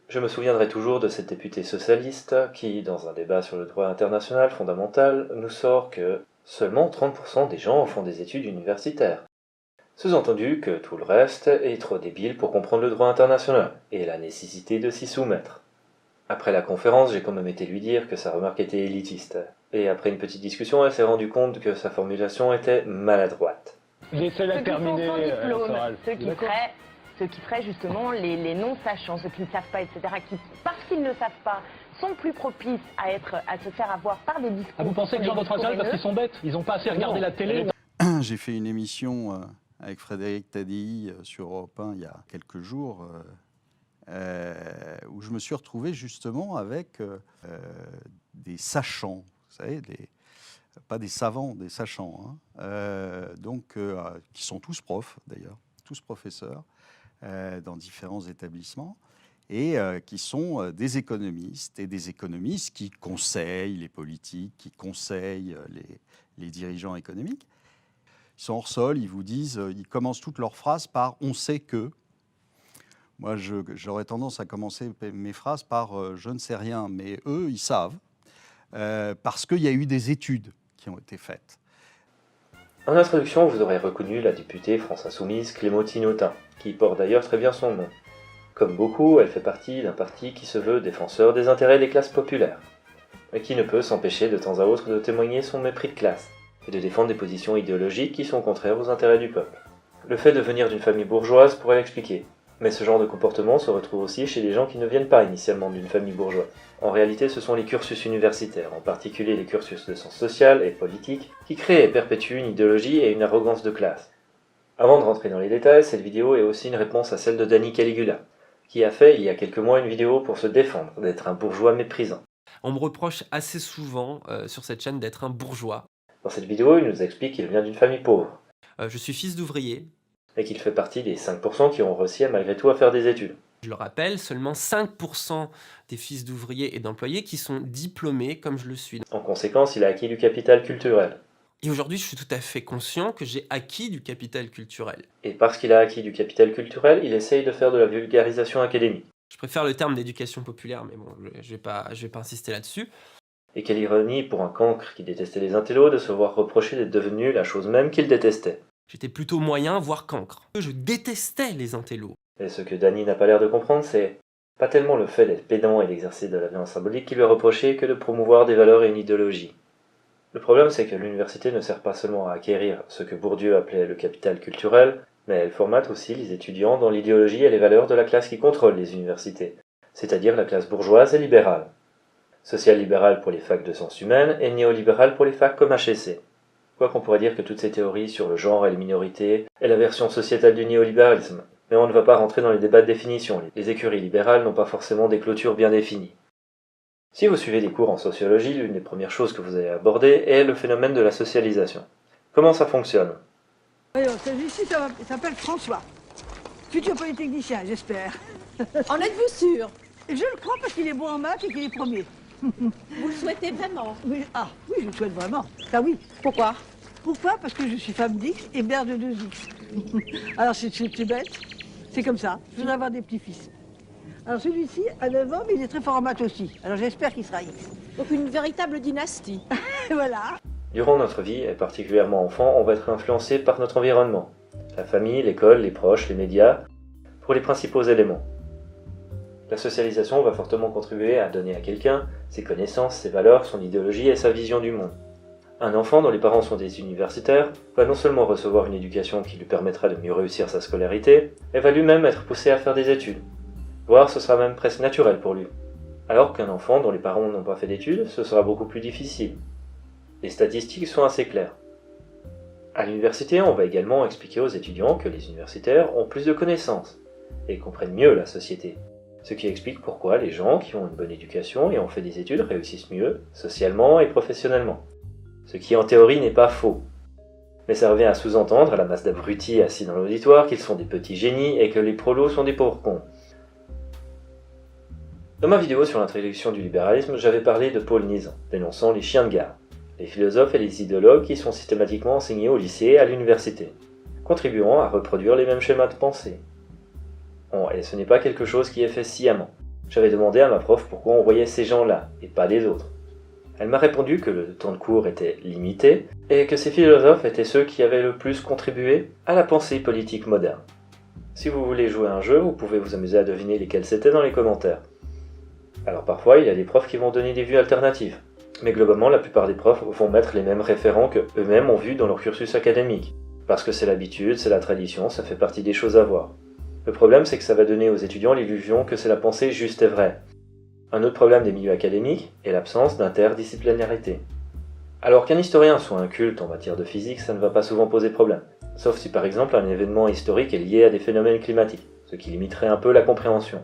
Je me souviendrai toujours de cette députée socialiste qui, dans un débat sur le droit international fondamental, nous sort que seulement 30% des gens font des études universitaires. Sous-entendu que tout le reste est trop débile pour comprendre le droit international et la nécessité de s'y soumettre. Après la conférence, j'ai quand même été lui dire que sa remarque était élitiste. Et après une petite discussion, elle s'est rendue compte que sa formulation était maladroite. J'essaie de terminer, ceux qui feraient justement les non-sachants, ceux qui ne savent pas, etc., qui, parce qu'ils ne savent pas, sont plus propices à se faire avoir par des discours. Ah, vous pensez que les gens votent national parce qu'ils sont bêtes? Ils n'ont pas assez regardé la télé? J'ai fait une émission avec Frédéric Tadei sur Europe 1 il y a quelques jours, où je me suis retrouvé justement avec des sachants, vous savez, pas des savants, des sachants, hein, qui sont tous profs d'ailleurs, tous professeurs dans différents établissements, et qui sont des économistes, et des économistes qui conseillent les politiques, qui conseillent les dirigeants économiques. Ils sont hors sol, ils vous disent, ils commencent toutes leurs phrases par « on sait que ». Moi, j'aurais tendance à commencer mes phrases par « je ne sais rien », mais eux, ils savent, parce qu'il y a eu des études qui ont été faites. En introduction, vous aurez reconnu la députée France Insoumise Clémentine Autain, qui porte d'ailleurs très bien son nom. Comme beaucoup, elle fait partie d'un parti qui se veut défenseur des intérêts des classes populaires, mais qui ne peut s'empêcher de temps à autre de témoigner son mépris de classe, et de défendre des positions idéologiques qui sont contraires aux intérêts du peuple. Le fait de venir d'une famille bourgeoise pourrait l'expliquer, mais ce genre de comportement se retrouve aussi chez les gens qui ne viennent pas initialement d'une famille bourgeoise. En réalité, ce sont les cursus universitaires, en particulier les cursus de sciences sociales et politiques, qui créent et perpétuent une idéologie et une arrogance de classe. Avant de rentrer dans les détails, cette vidéo est aussi une réponse à celle de Danny Caligula, qui a fait il y a quelques mois une vidéo pour se défendre d'être un bourgeois méprisant. On me reproche assez souvent sur cette chaîne d'être un bourgeois. Dans cette vidéo, il nous explique qu'il vient d'une famille pauvre. Je suis fils d'ouvrier. Et qu'il fait partie des 5% qui ont réussi malgré tout à faire des études. Je le rappelle, seulement 5% des fils d'ouvriers et d'employés qui sont diplômés comme je le suis. En conséquence, il a acquis du capital culturel. Et aujourd'hui, je suis tout à fait conscient que j'ai acquis du capital culturel. Et parce qu'il a acquis du capital culturel, il essaye de faire de la vulgarisation académique. Je préfère le terme d'éducation populaire, mais bon, je vais pas insister là-dessus. Et quelle ironie pour un cancre qui détestait les intellos de se voir reprocher d'être devenu la chose même qu'il détestait. J'étais plutôt moyen, voire cancre. Je détestais les intellos. Et ce que Danny n'a pas l'air de comprendre, c'est pas tellement le fait d'être pédant et d'exercer de la violence symbolique qui lui est reproché que de promouvoir des valeurs et une idéologie. Le problème, c'est que l'université ne sert pas seulement à acquérir ce que Bourdieu appelait le capital culturel, mais elle formate aussi les étudiants dans l'idéologie et les valeurs de la classe qui contrôle les universités, c'est-à-dire la classe bourgeoise et libérale. Social-libérale pour les facs de sciences humaines et néolibérale pour les facs comme HEC. Quoi qu'on pourrait dire que toutes ces théories sur le genre et les minorités est la version sociétale du néolibéralisme, mais on ne va pas rentrer dans les débats de définition, les écuries libérales n'ont pas forcément des clôtures bien définies. Si vous suivez des cours en sociologie, l'une des premières choses que vous allez aborder est le phénomène de la socialisation. Comment ça fonctionne? Alors, celui-ci s'appelle François, futur polytechnicien, j'espère. En êtes-vous sûr? Je le crois parce qu'il est bon en maths et qu'il est premier. Vous le souhaitez vraiment? Oui, oui, je le souhaite vraiment. Ça oui. Pourquoi? Pourquoi? Parce que je suis femme d'X et mère de 2X. Alors c'est bête, c'est comme ça. Je voudrais avoir des petits-fils. Alors celui-ci a 9 ans, mais il est très fort en maths aussi. Alors j'espère qu'il sera X. Donc une véritable dynastie. Voilà. Durant notre vie, et particulièrement enfant, on va être influencé par notre environnement. La famille, l'école, les proches, les médias, pour les principaux éléments. La socialisation va fortement contribuer à donner à quelqu'un ses connaissances, ses valeurs, son idéologie et sa vision du monde. Un enfant dont les parents sont des universitaires va non seulement recevoir une éducation qui lui permettra de mieux réussir sa scolarité, mais va lui-même être poussé à faire des études. Voire ce sera même presque naturel pour lui. Alors qu'un enfant dont les parents n'ont pas fait d'études, ce sera beaucoup plus difficile. Les statistiques sont assez claires. À l'université, on va également expliquer aux étudiants que les universitaires ont plus de connaissances et comprennent mieux la société. Ce qui explique pourquoi les gens qui ont une bonne éducation et ont fait des études réussissent mieux, socialement et professionnellement. Ce qui en théorie n'est pas faux. Mais ça revient à sous-entendre à la masse d'abrutis assis dans l'auditoire qu'ils sont des petits génies et que les prolos sont des pauvres cons. Dans ma vidéo sur l'introduction du libéralisme, j'avais parlé de Paul Nizan, dénonçant les chiens de gare, les philosophes et les idéologues qui sont systématiquement enseignés au lycée et à l'université. contribuant à reproduire les mêmes schémas de pensée. Bon, et ce n'est pas quelque chose qui est fait sciemment. J'avais demandé à ma prof pourquoi on voyait ces gens-là, et pas les autres. Elle m'a répondu que le temps de cours était limité, et que ces philosophes étaient ceux qui avaient le plus contribué à la pensée politique moderne. Si vous voulez jouer à un jeu, vous pouvez vous amuser à deviner lesquels c'était dans les commentaires. Alors parfois, il y a des profs qui vont donner des vues alternatives, mais globalement, la plupart des profs vont mettre les mêmes référents que eux-mêmes ont vus dans leur cursus académique, parce que c'est l'habitude, c'est la tradition, ça fait partie des choses à voir. Le problème, c'est que ça va donner aux étudiants l'illusion que c'est la pensée juste et vraie. Un autre problème des milieux académiques est l'absence d'interdisciplinarité. Alors qu'un historien soit un culte en matière de physique, ça ne va pas souvent poser problème, sauf si par exemple un événement historique est lié à des phénomènes climatiques, ce qui limiterait un peu la compréhension.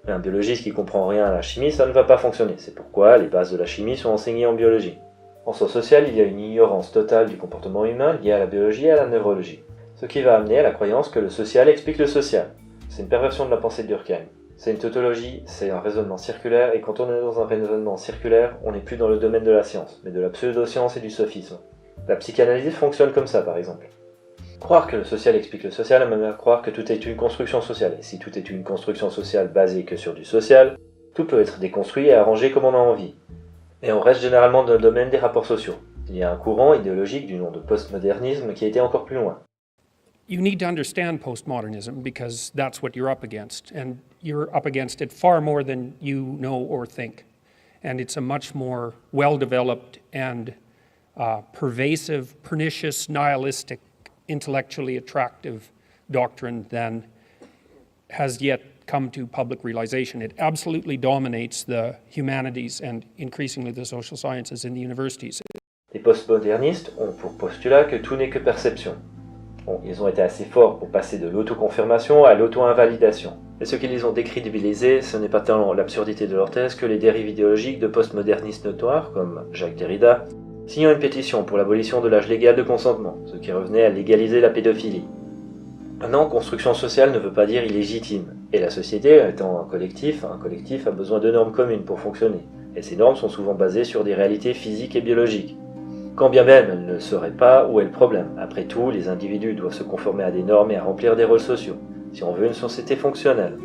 Mais un biologiste qui comprend rien à la chimie, ça ne va pas fonctionner, c'est pourquoi les bases de la chimie sont enseignées en biologie. En sciences sociales, il y a une ignorance totale du comportement humain liée à la biologie et à la neurologie, ce qui va amener à la croyance que le social explique le social. C'est une perversion de la pensée de Durkheim. C'est une tautologie, c'est un raisonnement circulaire, et quand on est dans un raisonnement circulaire, on n'est plus dans le domaine de la science, mais de la pseudo-science et du sophisme. La psychanalyse fonctionne comme ça, par exemple. Croire que le social explique le social amène à croire que tout est une construction sociale, et si tout est une construction sociale basée que sur du social, tout peut être déconstruit et arrangé comme on a envie. Et on reste généralement dans le domaine des rapports sociaux. Il y a un courant idéologique du nom de postmodernisme qui a été encore plus loin. You need to understand postmodernism because that's what you're up against, and you're up against it far more than you know or think. And it's a much more well-developed and pervasive, pernicious, nihilistic, intellectually attractive doctrine than has yet come to public realization. It absolutely dominates the humanities and increasingly the social sciences in the universities. Les postmodernistes ont pour postulat que tout n'est que perception. Bon, ils ont été assez forts pour passer de l'autoconfirmation à l'auto-invalidation. Et ce qui les ont décrédibilisés, ce n'est pas tant l'absurdité de leur thèse que les dérives idéologiques de postmodernistes notoires, comme Jacques Derrida, signant une pétition pour l'abolition de l'âge légal de consentement, ce qui revenait à légaliser la pédophilie. Maintenant, construction sociale ne veut pas dire illégitime, et la société étant un collectif a besoin de normes communes pour fonctionner, et ces normes sont souvent basées sur des réalités physiques et biologiques. Quand bien même elles ne sauraient pas où est le problème. Après tout, les individus doivent se conformer à des normes et à remplir des rôles sociaux, si on veut une société fonctionnelle.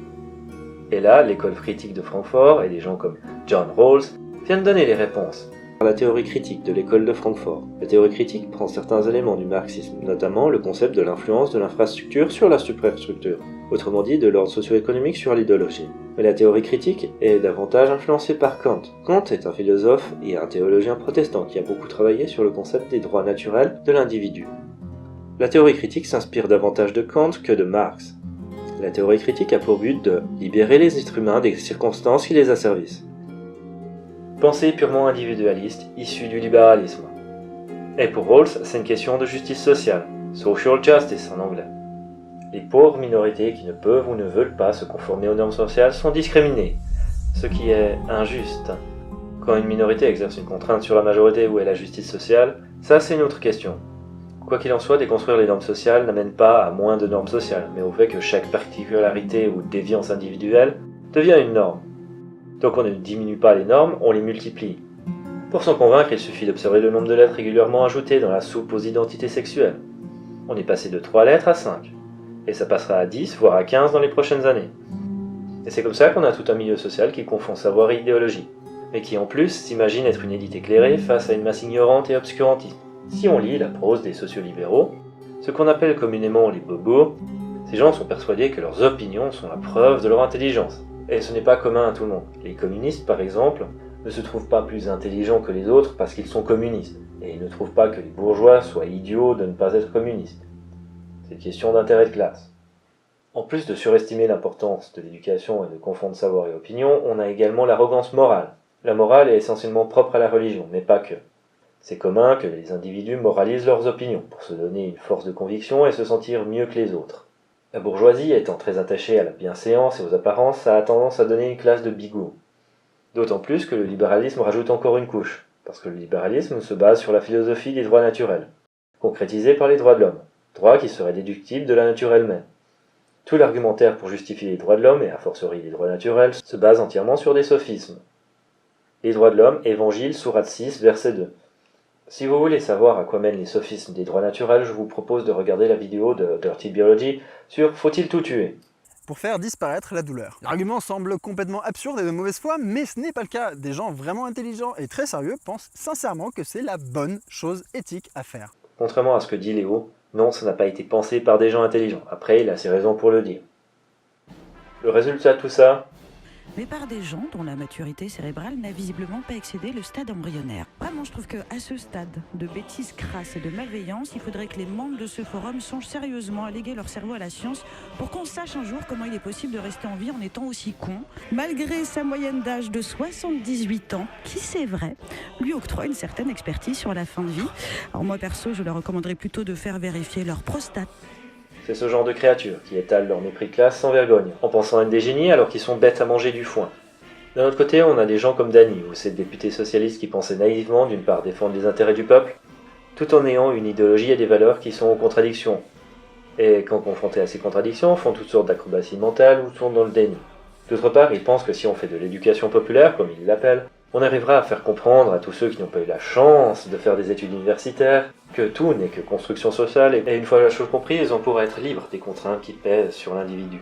Et là, l'école critique de Francfort et des gens comme John Rawls viennent donner les réponses. La théorie critique de l'école de Francfort. La théorie critique prend certains éléments du marxisme, notamment le concept de l'influence de l'infrastructure sur la superstructure, autrement dit de l'ordre socio-économique sur l'idéologie. Mais la théorie critique est davantage influencée par Kant. Kant est un philosophe et un théologien protestant qui a beaucoup travaillé sur le concept des droits naturels de l'individu. La théorie critique s'inspire davantage de Kant que de Marx. La théorie critique a pour but de libérer les êtres humains des circonstances qui les asservissent. Pensée purement individualiste, issue du libéralisme. Et pour Rawls, c'est une question de justice sociale, social justice en anglais. Les pauvres minorités qui ne peuvent ou ne veulent pas se conformer aux normes sociales sont discriminées, ce qui est injuste. Quand une minorité exerce une contrainte sur la majorité, où est la justice sociale, ça c'est une autre question. Quoi qu'il en soit, déconstruire les normes sociales n'amène pas à moins de normes sociales, mais au fait que chaque particularité ou déviance individuelle devient une norme. Donc on ne diminue pas les normes, on les multiplie. Pour s'en convaincre, il suffit d'observer le nombre de lettres régulièrement ajoutées dans la soupe aux identités sexuelles. On est passé de 3 lettres à 5. Et ça passera à 10, voire à 15 dans les prochaines années. Et c'est comme ça qu'on a tout un milieu social qui confond savoir et idéologie, mais qui en plus s'imagine être une élite éclairée face à une masse ignorante et obscurantiste. Si on lit la prose des sociolibéraux, ce qu'on appelle communément les bobos, ces gens sont persuadés que leurs opinions sont la preuve de leur intelligence. Et ce n'est pas commun à tout le monde. Les communistes, par exemple, ne se trouvent pas plus intelligents que les autres parce qu'ils sont communistes, et ils ne trouvent pas que les bourgeois soient idiots de ne pas être communistes. C'est une question d'intérêt de classe. En plus de surestimer l'importance de l'éducation et de confondre savoir et opinion, on a également l'arrogance morale. La morale est essentiellement propre à la religion, mais pas que. C'est commun que les individus moralisent leurs opinions pour se donner une force de conviction et se sentir mieux que les autres. La bourgeoisie, étant très attachée à la bienséance et aux apparences, ça a tendance à donner une classe de bigots. D'autant plus que le libéralisme rajoute encore une couche, parce que le libéralisme se base sur la philosophie des droits naturels, concrétisés par les droits de l'homme, droits qui seraient déductibles de la nature elle-même. Tout l'argumentaire pour justifier les droits de l'homme, et a fortiori les droits naturels, se base entièrement sur des sophismes. Les droits de l'homme, Évangile, sourate 6, verset 2. Si vous voulez savoir à quoi mènent les sophismes des droits naturels, je vous propose de regarder la vidéo de Dirty Biology sur Faut-il tout tuer? Pour faire disparaître la douleur. L'argument semble complètement absurde et de mauvaise foi, mais ce n'est pas le cas. Des gens vraiment intelligents et très sérieux pensent sincèrement que c'est la bonne chose éthique à faire. Contrairement à ce que dit Léo, non, ça n'a pas été pensé par des gens intelligents. Après, il a ses raisons pour le dire. Le résultat de tout ça, mais par des gens dont la maturité cérébrale n'a visiblement pas excédé le stade embryonnaire. Vraiment, je trouve qu'à ce stade de bêtises crasses et de malveillance, il faudrait que les membres de ce forum songent sérieusement à léguer leur cerveau à la science pour qu'on sache un jour comment il est possible de rester en vie en étant aussi con, malgré sa moyenne d'âge de 78 ans, qui, c'est vrai, lui octroie une certaine expertise sur la fin de vie. Alors moi, perso, je leur recommanderais plutôt de faire vérifier leur prostate. c'est ce genre de créatures qui étalent leur mépris de classe sans vergogne, en pensant être des génies alors qu'ils sont bêtes à manger du foin. D'un autre côté, on a des gens comme Dany, ou ces députés socialistes qui pensaient naïvement d'une part défendre les intérêts du peuple, tout en ayant une idéologie et des valeurs qui sont en contradiction. Et quand confrontés à ces contradictions, font toutes sortes d'acrobaties mentales ou tournent dans le déni. D'autre part, ils pensent que si on fait de l'éducation populaire, comme ils l'appellent, on arrivera à faire comprendre à tous ceux qui n'ont pas eu la chance de faire des études universitaires que tout n'est que construction sociale et une fois la chose comprise, on pourra être libre des contraintes qui pèsent sur l'individu.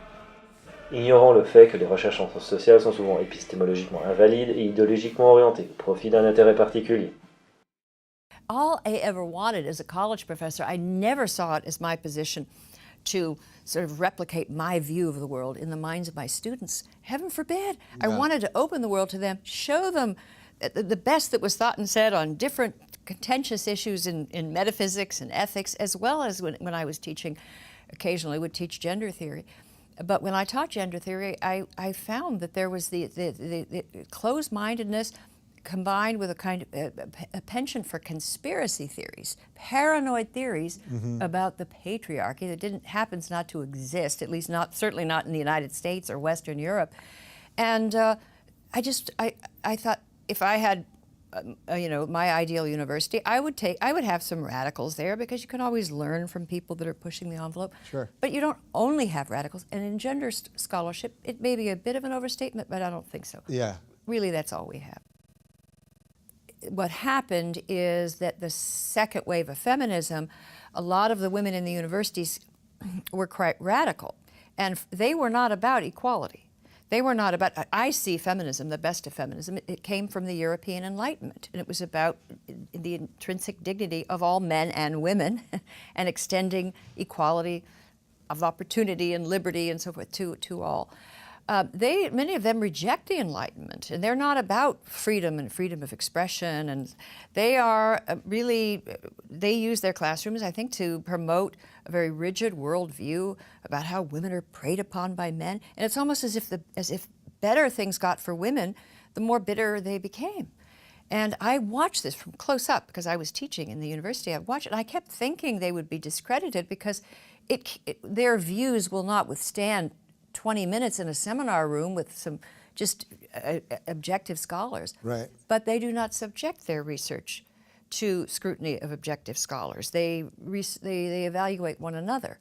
Ignorant le fait que les recherches en sciences sociales sont souvent épistémologiquement invalides et idéologiquement orientées au profit d'un intérêt particulier. All I ever wanted as a college professor, I never saw it as my position to sort of replicate my view of the world in the minds of my students. Heaven forbid. I wanted to open the world to them, show them the best that was thought and said on different contentious issues in metaphysics and ethics, as well as when I was teaching, occasionally would teach gender theory. But when I taught gender theory, I found that there was the closed-mindedness combined with a kind of a penchant for conspiracy theories, paranoid theories about the patriarchy that happens not to exist, at least certainly not in the United States or Western Europe. And I thought if I had my ideal university, I would have some radicals there because you can always learn from people that are pushing the envelope. Sure. But you don't only have radicals. And in gender scholarship, it may be a bit of an overstatement, but I don't think so. Yeah. Really, that's all we have. What happened is that the second wave of feminism, a lot of the women in the universities were quite radical, and they were not about equality. They were not about, I see feminism, the best of feminism, it came from the European Enlightenment, and it was about the intrinsic dignity of all men and women and extending equality of opportunity and liberty and so forth to all. Many of them reject the Enlightenment, and they're not about freedom and freedom of expression, and they are they use their classrooms, I think, to promote a very rigid worldview about how women are preyed upon by men, and it's almost as if better things got for women, the more bitter they became. And I watched this from close up because I was teaching in the university. I watched it, and I kept thinking they would be discredited because their views will not withstand 20 minutes in a seminar room with some just objective scholars. Right. But they do not subject their research to scrutiny of objective scholars. They evaluate one another.